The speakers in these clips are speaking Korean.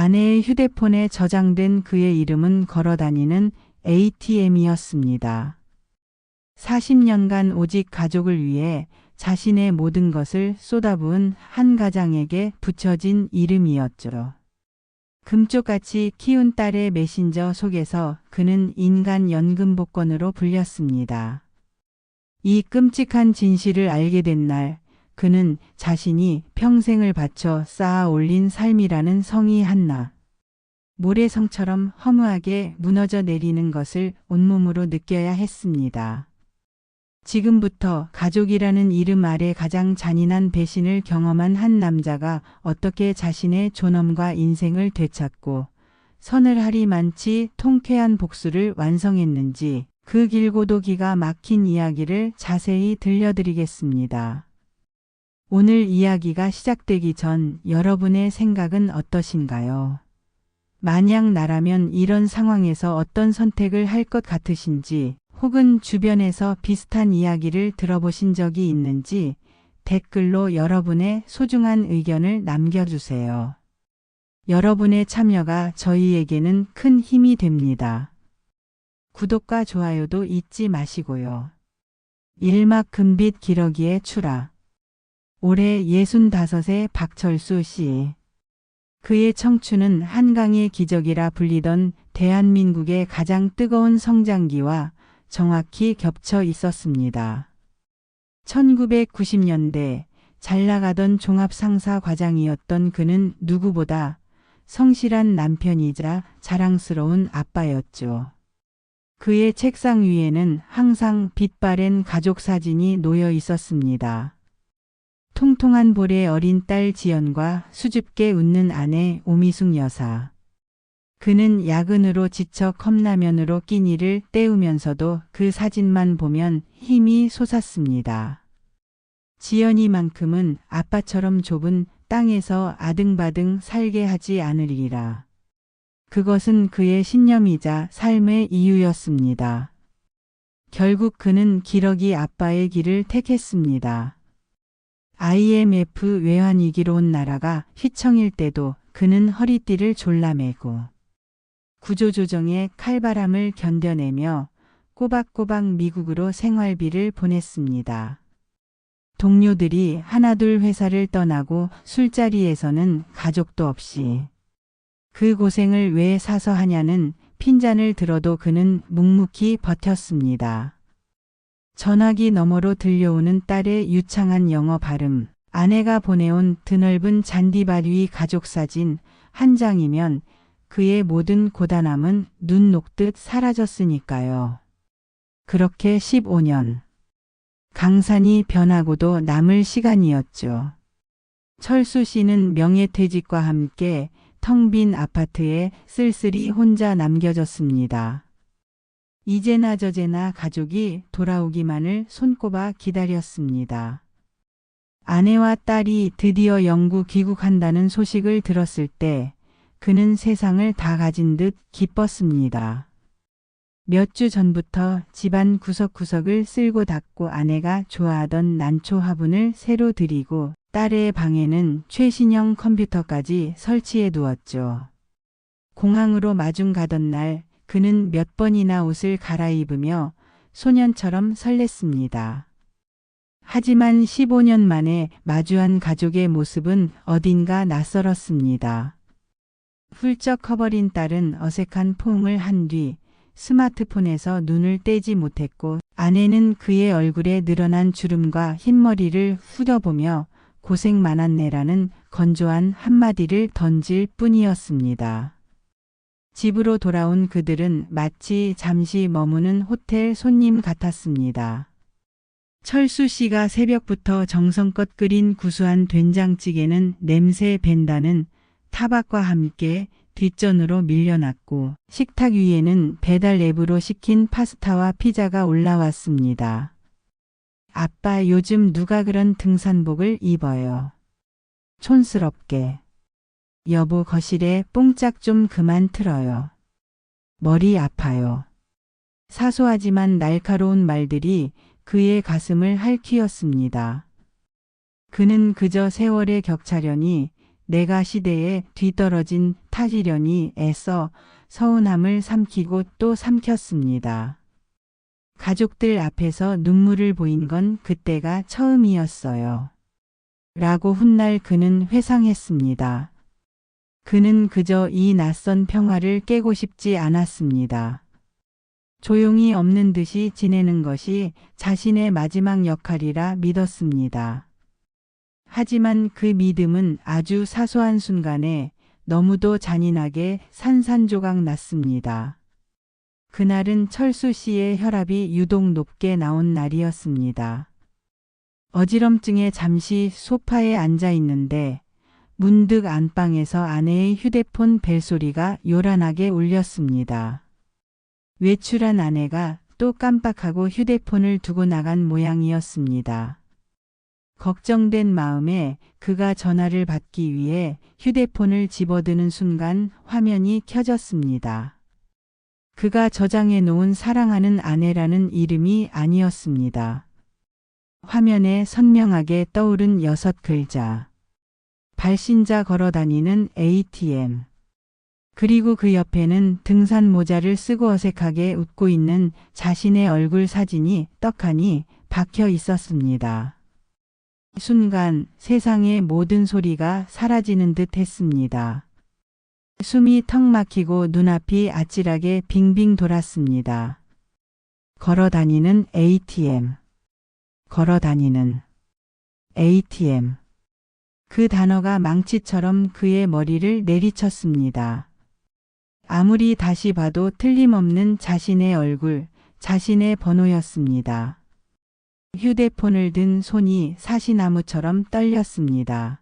아내의 휴대폰에 저장된 그의 이름은 걸어다니는 ATM이었습니다. 40년간 오직 가족을 위해 자신의 모든 것을 쏟아부은 한 가장에게 붙여진 이름이었죠. 금쪽같이 키운 딸의 메신저 속에서 그는 인간 연금복권으로 불렸습니다. 이 끔찍한 진실을 알게 된 날, 그는 자신이 평생을 바쳐 쌓아 올린 삶이라는 성이 한나 모래성처럼 허무하게 무너져 내리는 것을 온몸으로 느껴야 했습니다. 지금부터 가족이라는 이름 아래 가장 잔인한 배신을 경험한 한 남자가 어떻게 자신의 존엄과 인생을 되찾고 서늘하리만치 통쾌한 복수를 완성했는지 그 길고도 기가 막힌 이야기를 자세히 들려드리겠습니다. 오늘 이야기가 시작되기 전 여러분의 생각은 어떠신가요? 만약 나라면 이런 상황에서 어떤 선택을 할 것 같으신지, 혹은 주변에서 비슷한 이야기를 들어보신 적이 있는지 댓글로 여러분의 소중한 의견을 남겨주세요. 여러분의 참여가 저희에게는 큰 힘이 됩니다. 구독과 좋아요도 잊지 마시고요. 일막 금빛 기러기의 출하. 올해 65의 박철수 씨. 그의 청춘은 한강의 기적이라 불리던 대한민국의 가장 뜨거운 성장기와 정확히 겹쳐 있었습니다. 1990년대 잘 나가던 종합상사 과장이었던 그는 누구보다 성실한 남편이자 자랑스러운 아빠였죠. 그의 책상 위에는 항상 빛바랜 가족 사진이 놓여 있었습니다. 통통한 볼의 어린 딸 지연과 수줍게 웃는 아내 오미숙 여사. 그는 야근으로 지쳐 컵라면으로 끼니를 때우면서도 그 사진만 보면 힘이 솟았습니다. 지연이만큼은 아빠처럼 좁은 땅에서 아등바등 살게 하지 않으리라. 그것은 그의 신념이자 삶의 이유였습니다. 결국 그는 기러기 아빠의 길을 택했습니다. IMF 외환위기로 온 나라가 휘청일 때도 그는 허리띠를 졸라매고 구조조정의 칼바람을 견뎌내며 꼬박꼬박 미국으로 생활비를 보냈습니다. 동료들이 하나둘 회사를 떠나고 술자리에서는 가족도 없이 그 고생을 왜 사서 하냐는 핀잔을 들어도 그는 묵묵히 버텼습니다. 전화기 너머로 들려오는 딸의 유창한 영어 발음, 아내가 보내온 드넓은 잔디밭 위 가족사진 한 장이면 그의 모든 고단함은 눈 녹듯 사라졌으니까요. 그렇게 15년. 강산이 변하고도 남을 시간이었죠. 철수 씨는 명예퇴직과 함께 텅 빈 아파트에 쓸쓸히 혼자 남겨졌습니다. 이제나 저제나 가족이 돌아오기만을 손꼽아 기다렸습니다. 아내와 딸이 드디어 영구 귀국한다는 소식을 들었을 때 그는 세상을 다 가진 듯 기뻤습니다. 몇 주 전부터 집안 구석구석을 쓸고 닦고 아내가 좋아하던 난초 화분을 새로 들이고 딸의 방에는 최신형 컴퓨터까지 설치해 두었죠. 공항으로 마중 가던 날 그는 몇 번이나 옷을 갈아입으며 소년처럼 설렜습니다. 하지만 15년 만에 마주한 가족의 모습은 어딘가 낯설었습니다. 훌쩍 커버린 딸은 어색한 포옹을 한 뒤 스마트폰에서 눈을 떼지 못했고 아내는 그의 얼굴에 늘어난 주름과 흰머리를 후려보며 고생 많았네라는 건조한 한마디를 던질 뿐이었습니다. 집으로 돌아온 그들은 마치 잠시 머무는 호텔 손님 같았습니다. 철수 씨가 새벽부터 정성껏 끓인 구수한 된장찌개는 냄새 밴다는 타박과 함께 뒷전으로 밀려났고 식탁 위에는 배달 앱으로 시킨 파스타와 피자가 올라왔습니다. 아빠 요즘 누가 그런 등산복을 입어요? 촌스럽게. 여보 거실에 뽕짝 좀 그만 틀어요. 머리 아파요. 사소하지만 날카로운 말들이 그의 가슴을 핥히었습니다. 그는 그저 세월의 격차련이 내가 시대에 뒤떨어진 탓이려니 애써 서운함을 삼키고 또 삼켰습니다. 가족들 앞에서 눈물을 보인 건 그때가 처음이었어요. 라고 훗날 그는 회상했습니다. 그는 그저 이 낯선 평화를 깨고 싶지 않았습니다. 조용히 없는 듯이 지내는 것이 자신의 마지막 역할이라 믿었습니다. 하지만 그 믿음은 아주 사소한 순간에 너무도 잔인하게 산산조각 났습니다. 그날은 철수 씨의 혈압이 유독 높게 나온 날이었습니다. 어지럼증에 잠시 소파에 앉아 있는데 문득 안방에서 아내의 휴대폰 벨소리가 요란하게 울렸습니다. 외출한 아내가 또 깜빡하고 휴대폰을 두고 나간 모양이었습니다. 걱정된 마음에 그가 전화를 받기 위해 휴대폰을 집어드는 순간 화면이 켜졌습니다. 그가 저장해 놓은 사랑하는 아내라는 이름이 아니었습니다. 화면에 선명하게 떠오른 6글자. 발신자 걸어다니는 ATM. 그리고 그 옆에는 등산 모자를 쓰고 어색하게 웃고 있는 자신의 얼굴 사진이 떡하니 박혀 있었습니다. 순간 세상의 모든 소리가 사라지는 듯 했습니다. 숨이 턱 막히고 눈앞이 아찔하게 빙빙 돌았습니다. 걸어다니는 ATM. 걸어다니는 ATM. 그 단어가 망치처럼 그의 머리를 내리쳤습니다. 아무리 다시 봐도 틀림없는 자신의 얼굴, 자신의 번호였습니다. 휴대폰을 든 손이 사시나무처럼 떨렸습니다.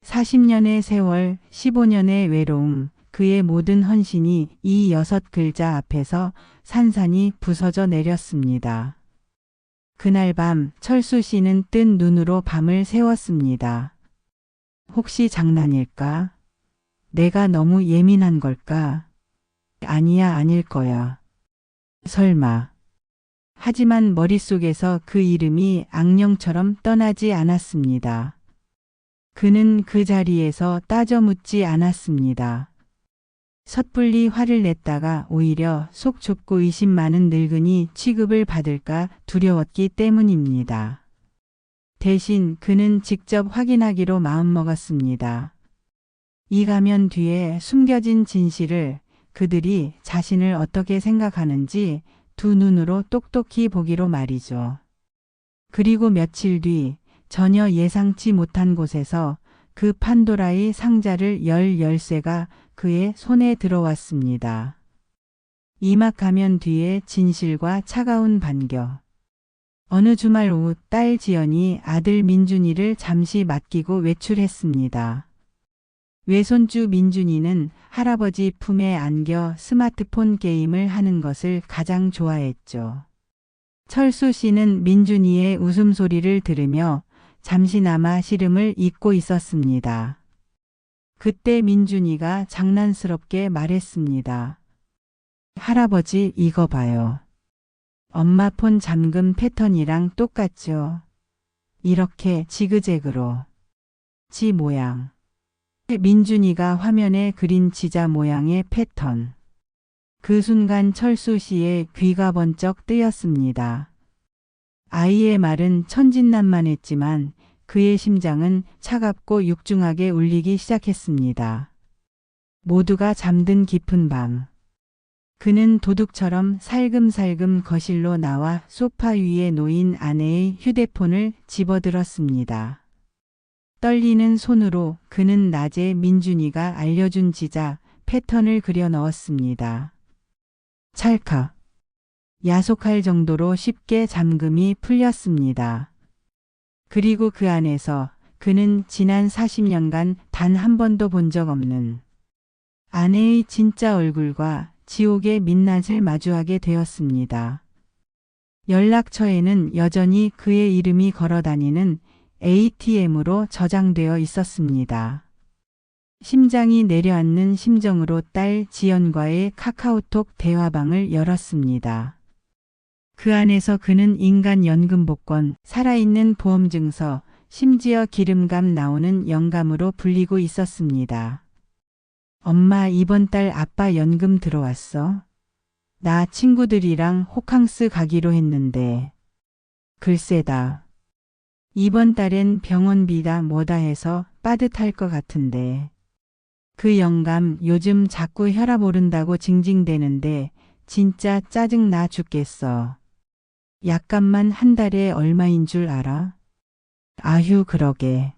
40년의 세월, 15년의 외로움, 그의 모든 헌신이 이 6글자 앞에서 산산이 부서져 내렸습니다. 그날 밤 철수 씨는 뜬 눈으로 밤을 새웠습니다. 혹시 장난일까? 내가 너무 예민한 걸까? 아니야, 아닐 거야. 설마. 하지만 머릿속에서 그 이름이 악령처럼 떠나지 않았습니다. 그는 그 자리에서 따져 묻지 않았습니다. 섣불리 화를 냈다가 오히려 속 좁고 의심 많은 늙은이 취급을 받을까 두려웠기 때문입니다. 대신 그는 직접 확인하기로 마음먹었습니다. 이 가면 뒤에 숨겨진 진실을, 그들이 자신을 어떻게 생각하는지 두 눈으로 똑똑히 보기로 말이죠. 그리고 며칠 뒤 전혀 예상치 못한 곳에서 그 판도라의 상자를 열 열쇠가 그의 손에 들어왔습니다. 이막 가면 뒤에 진실과 차가운 반겨. 어느 주말 오후 딸 지연이 아들 민준이를 잠시 맡기고 외출했습니다. 외손주 민준이는 할아버지 품에 안겨 스마트폰 게임을 하는 것을 가장 좋아했죠. 철수 씨는 민준이의 웃음소리를 들으며 잠시나마 시름을 잊고 있었습니다. 그때 민준이가 장난스럽게 말했습니다. 할아버지, 이거 봐요. 엄마 폰 잠금 패턴이랑 똑같죠? 이렇게 지그재그로. 지 모양. 민준이가 화면에 그린 지자 모양의 패턴. 그 순간 철수 씨의 귀가 번쩍 뜨였습니다. 아이의 말은 천진난만했지만 그의 심장은 차갑고 육중하게 울리기 시작했습니다. 모두가 잠든 깊은 밤. 그는 도둑처럼 살금살금 거실로 나와 소파 위에 놓인 아내의 휴대폰을 집어들었습니다. 떨리는 손으로 그는 낮에 민준이가 알려준 지자 패턴을 그려 넣었습니다. 찰칵. 야속할 정도로 쉽게 잠금이 풀렸습니다. 그리고 그 안에서 그는 지난 40년간 단 한 번도 본 적 없는 아내의 진짜 얼굴과 지옥의 민낯을 마주하게 되었습니다. 연락처에는 여전히 그의 이름이 걸어다니는 ATM으로 저장되어 있었습니다. 심장이 내려앉는 심정으로 딸 지연과의 카카오톡 대화방을 열었습니다. 그 안에서 그는 인간 연금 복권, 살아있는 보험증서, 심지어 기름감 나오는 영감으로 불리고 있었습니다. 엄마 이번 달 아빠 연금 들어왔어? 나 친구들이랑 호캉스 가기로 했는데. 글쎄다. 이번 달엔 병원비다 뭐다 해서 빠듯할 것 같은데. 그 영감 요즘 자꾸 혈압 오른다고 징징대는데 진짜 짜증 나 죽겠어. 약값만 한 달에 얼마인 줄 알아? 아휴 그러게.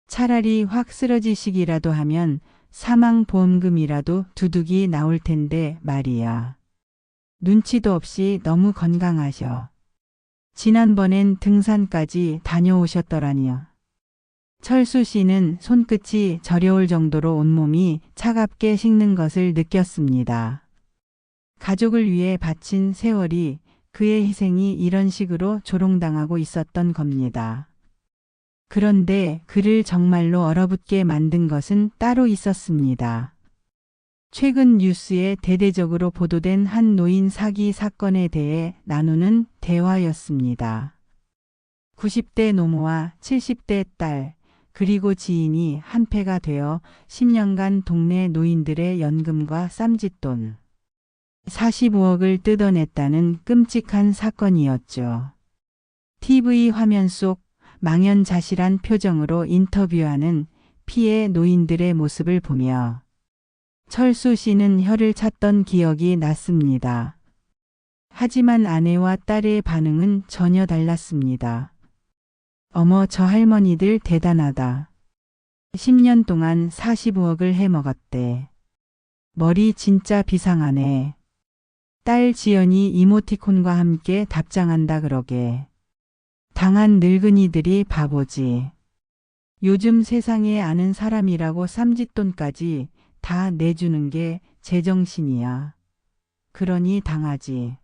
차라리 확 쓰러지시기라도 하면 사망보험금이라도 두둑이 나올 텐데 말이야. 눈치도 없이 너무 건강하셔. 지난번엔 등산까지 다녀오셨더라니요. 철수 씨는 손끝이 저려올 정도로 온몸이 차갑게 식는 것을 느꼈습니다. 가족을 위해 바친 세월이 그의 희생이 이런 식으로 조롱당하고 있었던 겁니다. 그런데 그를 정말로 얼어붙게 만든 것은 따로 있었습니다. 최근 뉴스에 대대적으로 보도된 한 노인 사기 사건에 대해 나누는 대화였습니다. 90대 노모와 70대 딸, 그리고 지인이 한패가 되어 10년간 동네 노인들의 연금과 쌈짓돈 45억을 뜯어냈다는 끔찍한 사건이었죠. TV 화면 속 망연자실한 표정으로 인터뷰하는 피해 노인들의 모습을 보며 철수 씨는 혀를 찼던 기억이 났습니다. 하지만 아내와 딸의 반응은 전혀 달랐습니다. 어머 저 할머니들 대단하다. 10년 동안 45억을 해먹었대. 머리 진짜 비상하네. 딸 지연이 이모티콘과 함께 답장한다 그러게. 당한 늙은이들이 바보지. 요즘 세상에 아는 사람이라고 쌈짓돈까지 다 내주는 게 제정신이야. 그러니 당하지.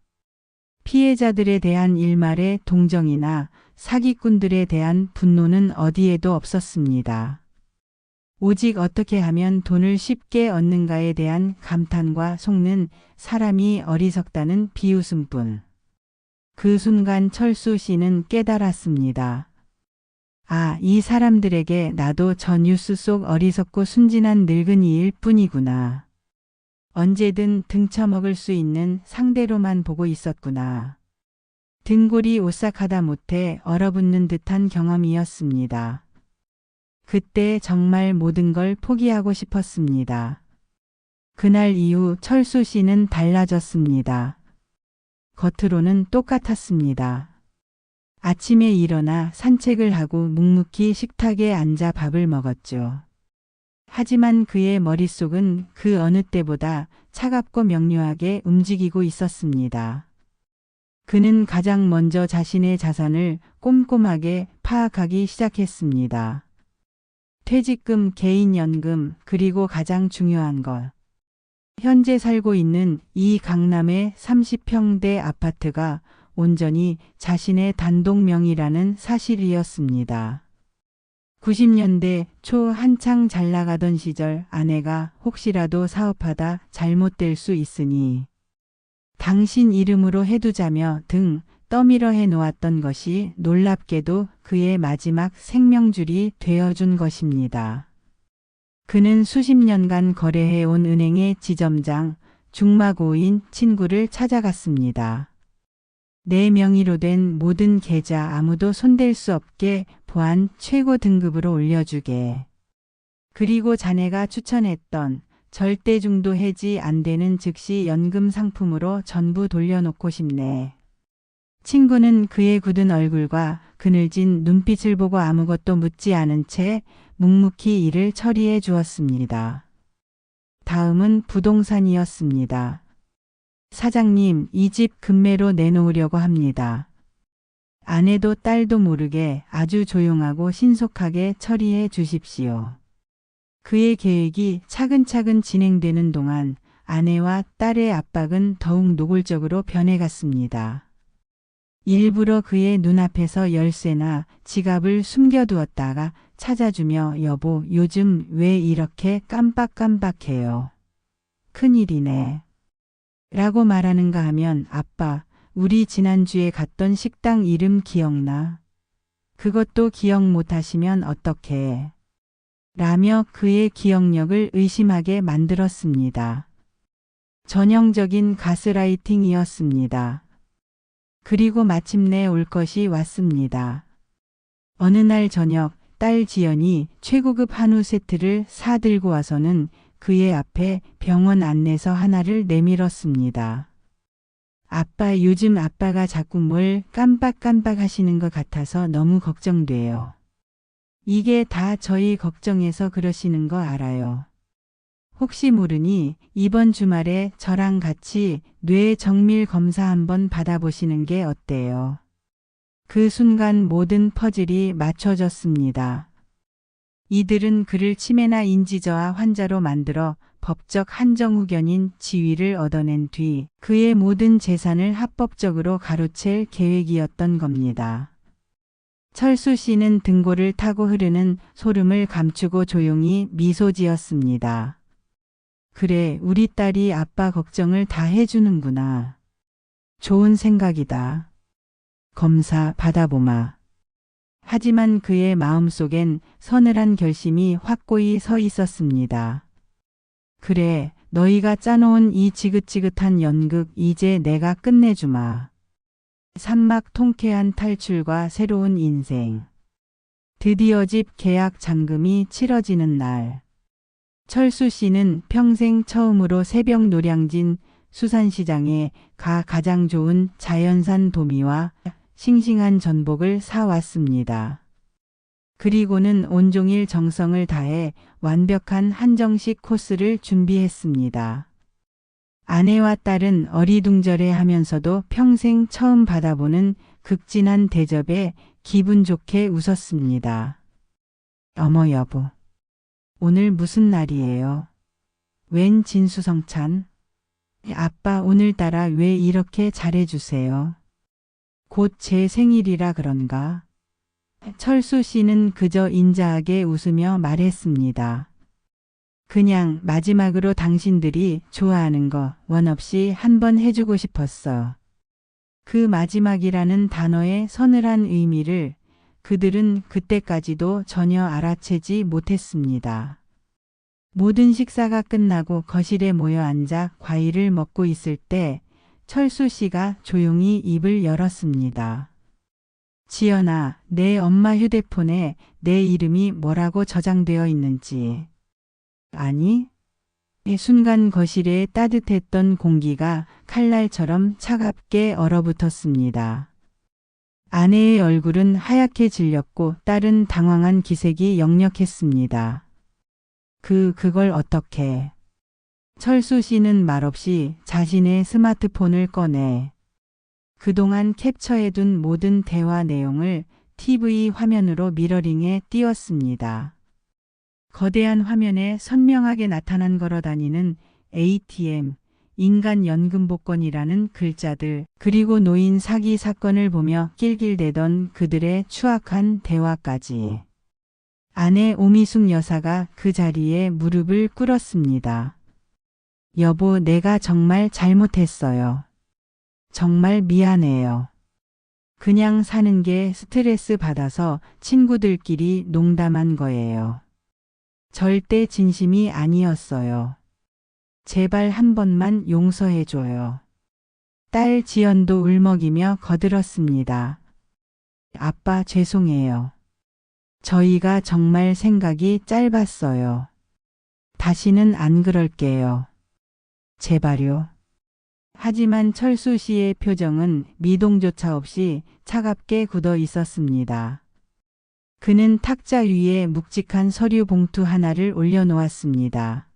피해자들에 대한 일말의 동정이나 사기꾼들에 대한 분노는 어디에도 없었습니다. 오직 어떻게 하면 돈을 쉽게 얻는가에 대한 감탄과 속는 사람이 어리석다는 비웃음뿐. 그 순간 철수 씨는 깨달았습니다. 아, 이 사람들에게 나도 저 뉴스 속 어리석고 순진한 늙은이일 뿐이구나. 언제든 등쳐먹을 수 있는 상대로만 보고 있었구나. 등골이 오싹하다 못해 얼어붙는 듯한 경험이었습니다. 그때 정말 모든 걸 포기하고 싶었습니다. 그날 이후 철수 씨는 달라졌습니다. 겉으로는 똑같았습니다. 아침에 일어나 산책을 하고 묵묵히 식탁에 앉아 밥을 먹었죠. 하지만 그의 머릿속은 그 어느 때보다 차갑고 명료하게 움직이고 있었습니다. 그는 가장 먼저 자신의 자산을 꼼꼼하게 파악하기 시작했습니다. 퇴직금, 개인연금, 그리고 가장 중요한 것. 현재 살고 있는 이 강남의 30평대 아파트가 온전히 자신의 단독 명의라는 사실이었습니다. 90년대 초 한창 잘 나가던 시절 아내가 혹시라도 사업하다 잘못될 수 있으니 당신 이름으로 해두자며 등 떠밀어 해놓았던 것이 놀랍게도 그의 마지막 생명줄이 되어준 것입니다. 그는 수십 년간 거래해온 은행의 지점장, 중마고인 친구를 찾아갔습니다. 내 명의로 된 모든 계좌 아무도 손댈 수 없게 보안 최고 등급으로 올려주게. 그리고 자네가 추천했던 절대 중도 해지 안 되는 즉시 연금 상품으로 전부 돌려놓고 싶네. 친구는 그의 굳은 얼굴과 그늘진 눈빛을 보고 아무것도 묻지 않은 채 묵묵히 일을 처리해 주었습니다. 다음은 부동산이었습니다. 사장님, 이 집 급매로 내놓으려고 합니다. 아내도 딸도 모르게 아주 조용하고 신속하게 처리해 주십시오. 그의 계획이 차근차근 진행되는 동안 아내와 딸의 압박은 더욱 노골적으로 변해갔습니다. 일부러 그의 눈앞에서 열쇠나 지갑을 숨겨두었다가 찾아주며 여보, 요즘 왜 이렇게 깜빡깜빡해요? 큰일이네. 라고 말하는가 하면 아빠, 우리 지난주에 갔던 식당 이름 기억나? 그것도 기억 못하시면 어떡해. 라며 그의 기억력을 의심하게 만들었습니다. 전형적인 가스라이팅이었습니다. 그리고 마침내 올 것이 왔습니다. 어느 날 저녁 딸 지연이 최고급 한우 세트를 사들고 와서는 그의 앞에 병원 안내서 하나를 내밀었습니다. 아빠, 요즘 아빠가 자꾸 뭘 깜빡깜빡 하시는 것 같아서 너무 걱정돼요. 이게 다 저희 걱정해서 그러시는 거 알아요. 혹시 모르니 이번 주말에 저랑 같이 뇌 정밀 검사 한번 받아보시는 게 어때요? 그 순간 모든 퍼즐이 맞춰졌습니다. 이들은 그를 치매나 인지저하 환자로 만들어 법적 한정후견인 지위를 얻어낸 뒤 그의 모든 재산을 합법적으로 가로챌 계획이었던 겁니다. 철수 씨는 등골을 타고 흐르는 소름을 감추고 조용히 미소 지었습니다. 그래, 우리 딸이 아빠 걱정을 다 해주는구나. 좋은 생각이다. 검사 받아보마. 하지만 그의 마음속엔 서늘한 결심이 확고히 서 있었습니다. 그래, 너희가 짜놓은 이 지긋지긋한 연극 이제 내가 끝내주마. 산막 통쾌한 탈출과 새로운 인생. 드디어 집 계약 잔금이 치러지는 날. 철수 씨는 평생 처음으로 새벽 노량진 수산시장에 가 가장 좋은 자연산 도미와 싱싱한 전복을 사왔습니다. 그리고는 온종일 정성을 다해 완벽한 한정식 코스를 준비했습니다. 아내와 딸은 어리둥절해 하면서도 평생 처음 받아보는 극진한 대접에 기분 좋게 웃었습니다. 어머 여보, 오늘 무슨 날이에요? 웬 진수성찬? 아빠 오늘따라 왜 이렇게 잘해주세요? 곧 제 생일이라 그런가? 철수 씨는 그저 인자하게 웃으며 말했습니다. 그냥 마지막으로 당신들이 좋아하는 거 원 없이 한번 해주고 싶었어. 그 마지막이라는 단어의 서늘한 의미를 그들은 그때까지도 전혀 알아채지 못했습니다. 모든 식사가 끝나고 거실에 모여 앉아 과일을 먹고 있을 때 철수 씨가 조용히 입을 열었습니다. 지연아, 내 엄마 휴대폰에 내 이름이 뭐라고 저장되어 있는지. 아니? 순간 거실에 따뜻했던 공기가 칼날처럼 차갑게 얼어붙었습니다. 아내의 얼굴은 하얗게 질렸고 딸은 당황한 기색이 역력했습니다. 그걸 어떻게? 철수 씨는 말없이 자신의 스마트폰을 꺼내 그동안 캡처해둔 모든 대화 내용을 TV 화면으로 미러링에 띄웠습니다. 거대한 화면에 선명하게 나타난 걸어다니는 ATM, 인간연금복권이라는 글자들, 그리고 노인 사기 사건을 보며 낄낄대던 그들의 추악한 대화까지. 아내 오미숙 여사가 그 자리에 무릎을 꿇었습니다. 여보, 내가 정말 잘못했어요. 정말 미안해요. 그냥 사는 게 스트레스 받아서 친구들끼리 농담한 거예요. 절대 진심이 아니었어요. 제발 한 번만 용서해줘요. 딸 지연도 울먹이며 거들었습니다. 아빠 죄송해요. 저희가 정말 생각이 짧았어요. 다시는 안 그럴게요. 제발요. 하지만 철수 씨의 표정은 미동조차 없이 차갑게 굳어 있었습니다. 그는 탁자 위에 묵직한 서류 봉투 하나를 올려놓았습니다.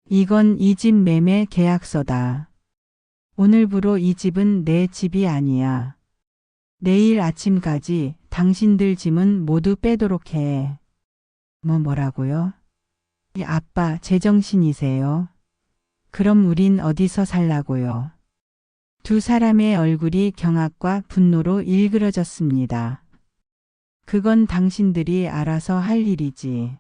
이건 이 집 매매 계약서다. 오늘부로 이 집은 내 집이 아니야. 내일 아침까지 당신들 짐은 모두 빼도록 해. 뭐라고요? 아빠 제정신이세요? 그럼 우린 어디서 살라고요? 두 사람의 얼굴이 경악과 분노로 일그러졌습니다. 그건 당신들이 알아서 할 일이지.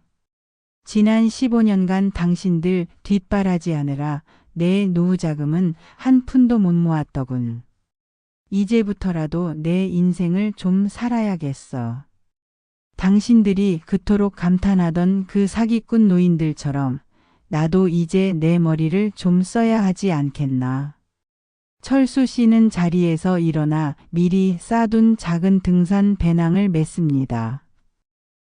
지난 15년간 당신들 뒷바라지하느라 내 노후자금은 한 푼도 못 모았더군. 이제부터라도 내 인생을 좀 살아야겠어. 당신들이 그토록 감탄하던 그 사기꾼 노인들처럼 나도 이제 내 머리를 좀 써야 하지 않겠나. 철수 씨는 자리에서 일어나 미리 싸둔 작은 등산 배낭을 맸습니다.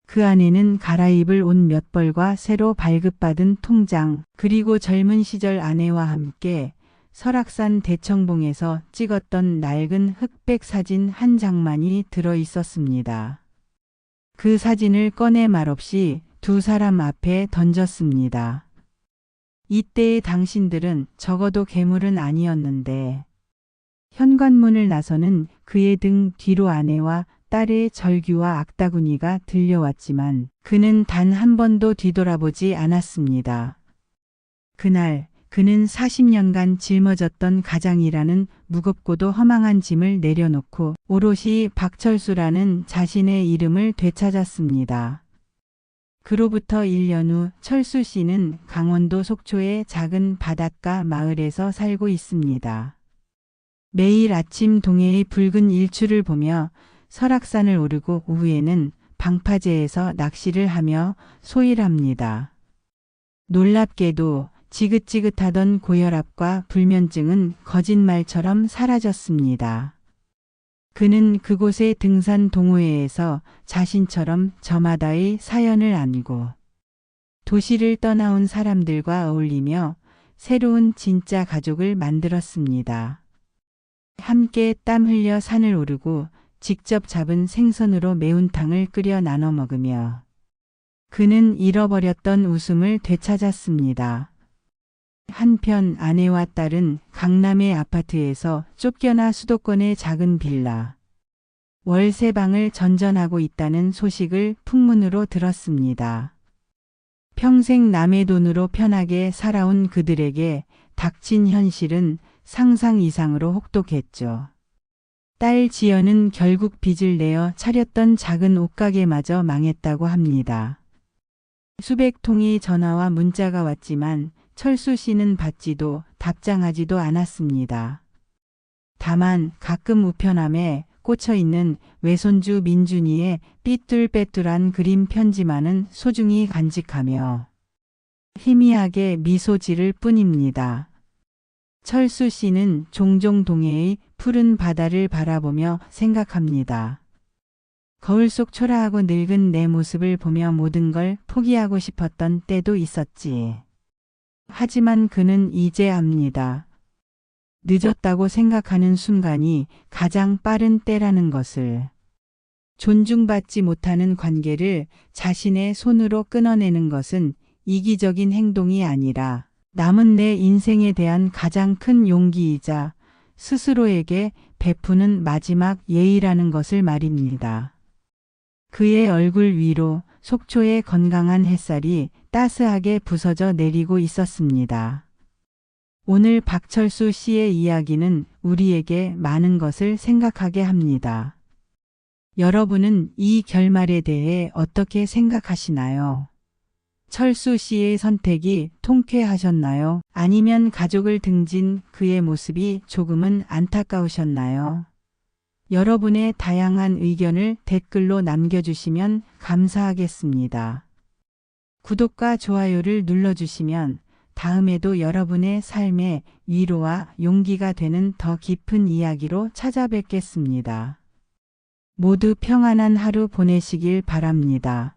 그 안에는 갈아입을 옷 몇 벌과 새로 발급받은 통장, 그리고 젊은 시절 아내와 함께 설악산 대청봉에서 찍었던 낡은 흑백 사진 한 장만이 들어 있었습니다. 그 사진을 꺼내 말없이 두 사람 앞에 던졌습니다. 이때의 당신들은 적어도 괴물은 아니었는데, 현관문을 나서는 그의 등 뒤로 아내와 딸의 절규와 악다구니가 들려왔지만 그는 단 한 번도 뒤돌아보지 않았습니다. 그날 그는 40년간 짊어졌던 가장이라는 무겁고도 허망한 짐을 내려놓고 오롯이 박철수라는 자신의 이름을 되찾았습니다. 그로부터 1년 후 철수 씨는 강원도 속초의 작은 바닷가 마을에서 살고 있습니다. 매일 아침 동해의 붉은 일출을 보며 설악산을 오르고 오후에는 방파제에서 낚시를 하며 소일합니다. 놀랍게도 지긋지긋하던 고혈압과 불면증은 거짓말처럼 사라졌습니다. 그는 그곳의 등산 동호회에서 자신처럼 저마다의 사연을 안고 도시를 떠나온 사람들과 어울리며 새로운 진짜 가족을 만들었습니다. 함께 땀 흘려 산을 오르고 직접 잡은 생선으로 매운탕을 끓여 나눠 먹으며 그는 잃어버렸던 웃음을 되찾았습니다. 한편 아내와 딸은 강남의 아파트에서 쫓겨나 수도권의 작은 빌라, 월세방을 전전하고 있다는 소식을 풍문으로 들었습니다. 평생 남의 돈으로 편하게 살아온 그들에게 닥친 현실은 상상 이상으로 혹독했죠. 딸 지연은 결국 빚을 내어 차렸던 작은 옷가게마저 망했다고 합니다. 수백 통의 전화와 문자가 왔지만 철수 씨는 받지도 답장하지도 않았습니다. 다만 가끔 우편함에 꽂혀있는 외손주 민준이의 삐뚤빼뚤한 그림 편지만은 소중히 간직하며 희미하게 미소 지를 뿐입니다. 철수 씨는 종종 동해의 푸른 바다를 바라보며 생각합니다. 거울 속 초라하고 늙은 내 모습을 보며 모든 걸 포기하고 싶었던 때도 있었지. 하지만 그는 이제 압니다. 늦었다고 생각하는 순간이 가장 빠른 때라는 것을. 존중받지 못하는 관계를 자신의 손으로 끊어내는 것은 이기적인 행동이 아니라 남은 내 인생에 대한 가장 큰 용기이자 스스로에게 베푸는 마지막 예의라는 것을 말입니다. 그의 얼굴 위로 속초의 건강한 햇살이 따스하게 부서져 내리고 있었습니다. 오늘 박철수 씨의 이야기는 우리에게 많은 것을 생각하게 합니다. 여러분은 이 결말에 대해 어떻게 생각하시나요? 철수 씨의 선택이 통쾌하셨나요? 아니면 가족을 등진 그의 모습이 조금은 안타까우셨나요? 여러분의 다양한 의견을 댓글로 남겨주시면 감사하겠습니다. 구독과 좋아요를 눌러주시면 다음에도 여러분의 삶에 위로와 용기가 되는 더 깊은 이야기로 찾아뵙겠습니다. 모두 평안한 하루 보내시길 바랍니다.